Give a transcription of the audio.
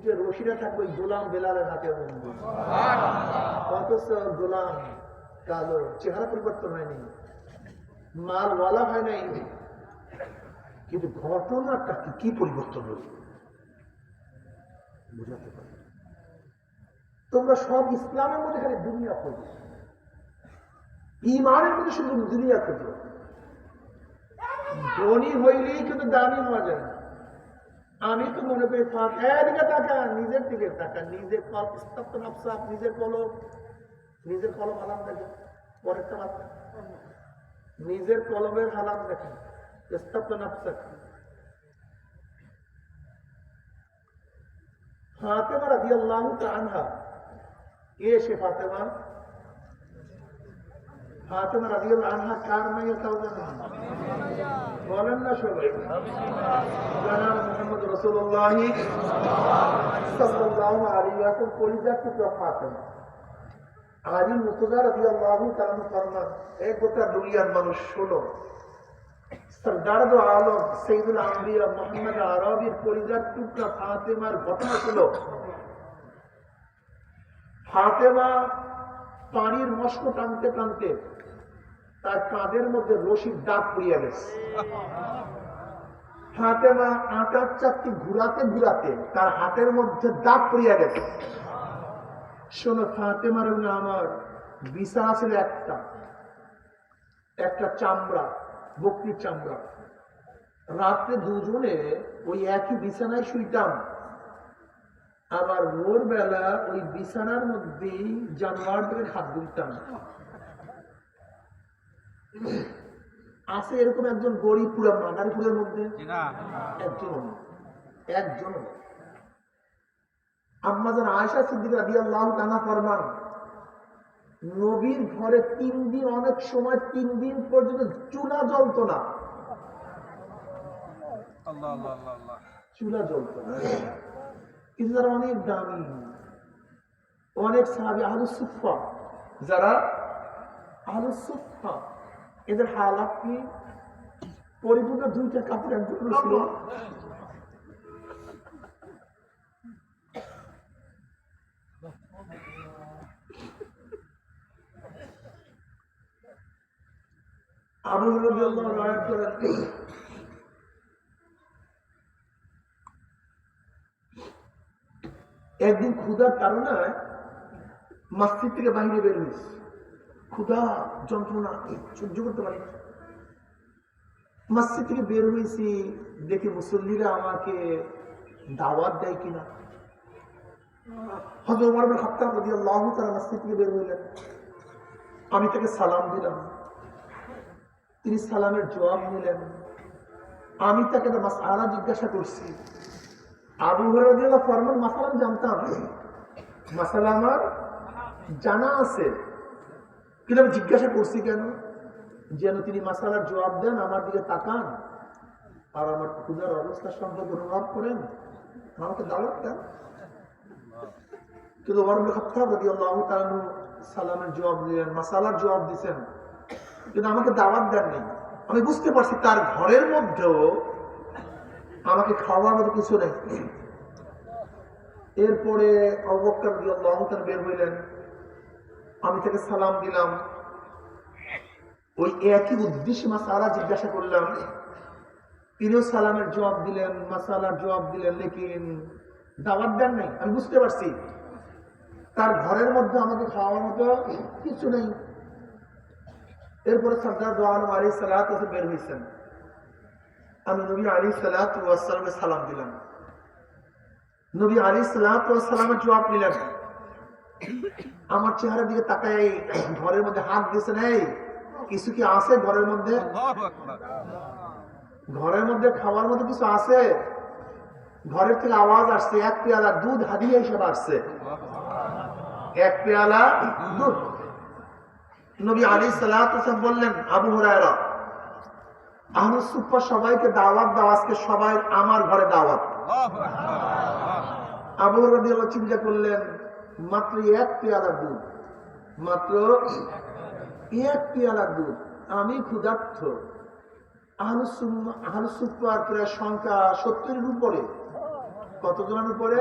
যে রশিটা থাকবে ওই গোলাম বেলালের হাতের মধ্যে, অথচ গোলাম কালো, চেহারা পরিবর্তন হয়নি, মালওয়ালা হয় নাই, কিন্তু ঘটনাটা কি পরিবর্তন হল বুঝাতে পারি। তোমরা সব ইসলামের মধ্যে খালি দুনিয়া খোঁজো, ইমানের মধ্যে শুধু দুনিয়া খোঁজো। ধনী হইলেই কিন্তু দামি হওয়া যায় না। আমি তো মনে করি এদিকে টাকা, নিজের দিকে টাকা, নিজের নিজের কলম হালাম দেখেন, পরেরটা মাত্র নিজের কলমের হালাম দেখেন। ফাতেমা রাদিয়াল্লাহু তাআলা আনহা, কে সে ফাতেমা? ফাতেমা রাদিয়াল্লাহু আনহা কার মেয়ে তাও জানেন? বলেন না সবাই? জনাব মুহাম্মদ রাসূলুল্লাহ সাল্লাল্লাহু আলাইহি ওয়াসাল্লাম কলিজার টুকরা ফাতেমা। আলী মুর্তজা রাদিয়াল্লাহু তাআলা ফরমান, এক গোটা দুনিয়ার মানুষ শোনো, সরদার দো আলম সাইয়্যিদুল আম্বিয়া মুহাম্মদ আরবির কলিজার টুকরা ফাতেমার ঘটনা ছিল। ফাতেমা পানির মস্ক টানতে টানতে তার কাঁধের মধ্যে রশির দাগ পড়িয়া গেছে। ফাতেমা আটার চাকতি ঘুরাতে ঘুরাতে তার হাতের মধ্যে দাগ পড়িয়া গেছে। শোনো, ফাতেমার এবং আমার বিছানা ছিল একটা চামড়া, বকরির চামড়া। রাত্রে দুজনে ওই একই বিছানায় শুইতাম, আবার ভোরবেলা ওই বিছানার মধ্যেই জানোয়ারদের হাত দিতাম। আছে এরকম একজন গরিব পুরা মাদারীপুরের মধ্যে? একজন আম্মাজান আয়েশা সিদ্দিকা রাদিয়াল্লাহু তাআলা ফরমান, নবীর ঘরে 3 দিন, অনেক সময় 3 দিন পর্যন্ত চুলা জ্বলতো না। চুলা জ্বলতো না, কিন্তু যারা অনেক দামি, অনেক সাহাবী আহলুস সুফফা, যারা আহলুস সুফফা, এদের হালাত কি? পরিপূর্ণ 2টা কাপড় একজন ছিল। আবু হুরায়রা রাদিয়াল্লাহু আনহু রায়াত করেন, একদিন ক্ষুধার কারণে মসজিদ থেকে বাইরে বের হয়েছে। ক্ষুধা যন্ত্রণা সহ্য করতে পারি, মসজিদ থেকে বের হয়েছি, দেখি মুসল্লিরা আমাকে দাওয়াত দেয় কিনা। হযরত ওমর ইবনে খাত্তাব রাদিয়াল্লাহু তাআলা মসজিদ থেকে বের হইলেন, আমি তাকে সালাম দিলাম, তিনি সালামের জবাব নিলেন। আমি তাকে একটা মাসআলা জিজ্ঞাসা করছি। আবু হুরায়রা রাদিয়াল্লাহু ফরমান, মাসআলা আমি জানতাম, মাসআলা আমার জানা আছে, কিন্তু আমি জিজ্ঞাসা করছি কেন? যেন তিনি মাসআলার জবাব দেন, আমার দিকে তাকান, আর আমার ক্ষুধার অবস্থা সম্পর্কে অনুভব করেন, আমাকে দাওয়াত দেন। কিন্তু ওমর ইবনে খাত্তাব রাদিয়াল্লাহু তাআলা সালামের জবাব দিলেন, মাসআলার জবাব দিয়েছেন, কিন্তু আমাকে দাওয়াত দেননি। আমি বুঝতে পারছি তার ঘরের মধ্যেও আমাকে খাওয়ার মতো কিছু নেই। এরপরে আবু বকর রাদিয়াল্লাহু তাআলা বের হইলেন, আমি তাকে সালাম দিলাম, ওই একই উদ্দেশ্যে মাসআলা জিজ্ঞাসা করলাম, তিনিও সালামের জবাব দিলেন, মাসআলার জবাব দিলেন, লেকিন দাওয়াত দেন নাই। আমি বুঝতে পারছি তার ঘরের মধ্যে আমাকে খাওয়ার মতো কিছু নেই। এরপরে সরদার দো আলম আলাইহিস সালাতু ওয়াস সালাম বের হয়েছেন, আমি নবী আলাইহিস সালাতু ওয়াস সালামকে সালাম দিলাম, নবী আলাইহিস সালাতু ওয়াস সালামের জবাব নিলেন। আমার চেহারার দিকে তাকায় ঘরের মধ্যে হাত দিয়েছেন, এই কিছু কি আছে ঘরের মধ্যে? ঘরের মধ্যে খাওয়ার মতো কিছু আছে? ঘরের থেকে আওয়াজ আসছে, 1 পেয়ালা দুধ হাদিয়া হিসেবে আসছে, 1 পেয়ালা দুধ। নবী আলাইহিস সালাতু ওয়াস সালাম বললেন, আবু হুরায়রা, আহলুস সুফফা সবাইকে দাওয়াত দাও, আজকে সবাই আমার ঘরে দাওয়াত। আবু হুরায়রা রাদিয়াল্লাহু চিন্তা করলেন, মাত্র 1 পেয়ালা দুধ, মাত্র 1 পেয়ালা দুধ, আমি ক্ষুধার্ত। আহলুস সুফফার প্রায় সংখ্যা 70-এর উপরে, কতজনের উপরে?